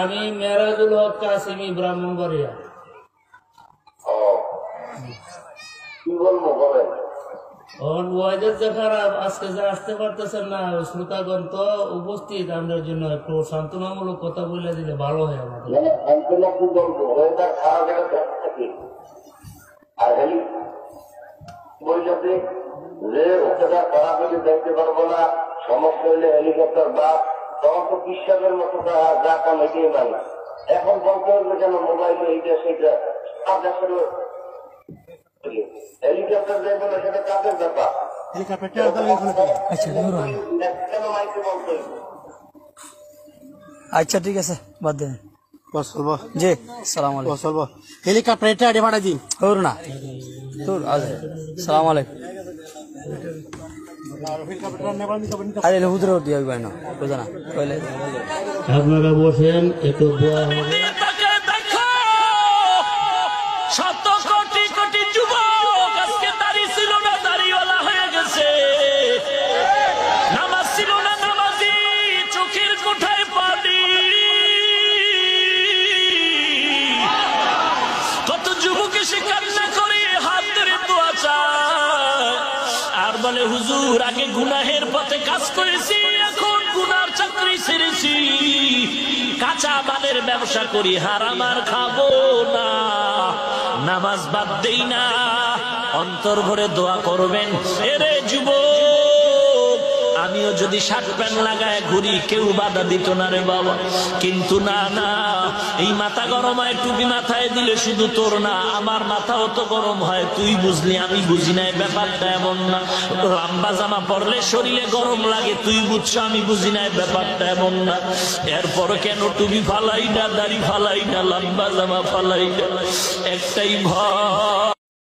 আমি মেরাজুল হক কাসিমি ব্রাহ্মণবাড়িয়া। কি বলবো বলেন? ওয়াইদের যে খারাপ, আজকে যে আসতে পারতেছেন না শ্রোতাগণ তো উপস্থিত, আপনার জন্য একটু সান্ত্বনামূলক কথা বলে দিলে ভালো হয় আমাদের। সান্ত্বনা কি বলবো, ওয়েদার খারাপ একটা থাকি আর হেলি বলতে যে ওটা খারাপ হলে দেখতে পারবো না, সমস্যা হলে হেলিকপ্টার বা তখন তো বিশ্বাসের মতো যা কাম এটাই মানে। এখন বলতে হবে কেন মোবাইলে এইটা সেইটা, হেলিকপ্টার দেখবে না, সেটা কাজের ব্যাপার। আচ্ছা ঠিক আছে, বাদ দেন। জি সালাম আলাইকুম। হেলিকপ্টার এটা আগে ভাড়া দিন। তোর না তোর সালাম আলাইকুম। আরে হুদুর দিয়ে ভাই না বুঝা না কইলে আপনারা বসেন, একটু দোয়া হবে। শত কোটি কোটি যুবক আজকে দাড়ি ছিল না, দাড়িওয়ালা হয়ে গেছে। নামাজ ছিল না, নামাজি, চোখের কোঠায় পানি। কত যুবক এসে কান্না করে হাত ধরে দোয়া চায় আর বলে হুজুর আগে গুনাহের পথে কাজ করেছি, এখন গুনার চাকরি ছেড়েছি, কাঁচা মালের ব্যবসা করি, হারাম আর খাবো না, নামাজ বাদ দেই না। অন্তর ভরে দোয়া করবেন। এরে যুবক, আমিও যদি শার্ট প্যান্ট লাগায় ঘুরি কেউ বাধা দিত না রে বাবা, কিন্তু না না, এই মাথা গরম হয়, টুপি মাথায় দিলে শুধু তোর না আমার মাথাও তো গরম হয়, তুই বুঝলি আমি বুঝি না, ব্যাপারটা এমন না। লম্বা জামা পরলে শরীরে গরম লাগে, তুই বুঝছো আমি বুঝি না, ব্যাপারটা এমন না। এরপর কেন টুপি ফালাই না, দাড়ি ফালাই না, লম্বা জামা ফালাই না, একটাই ভয়।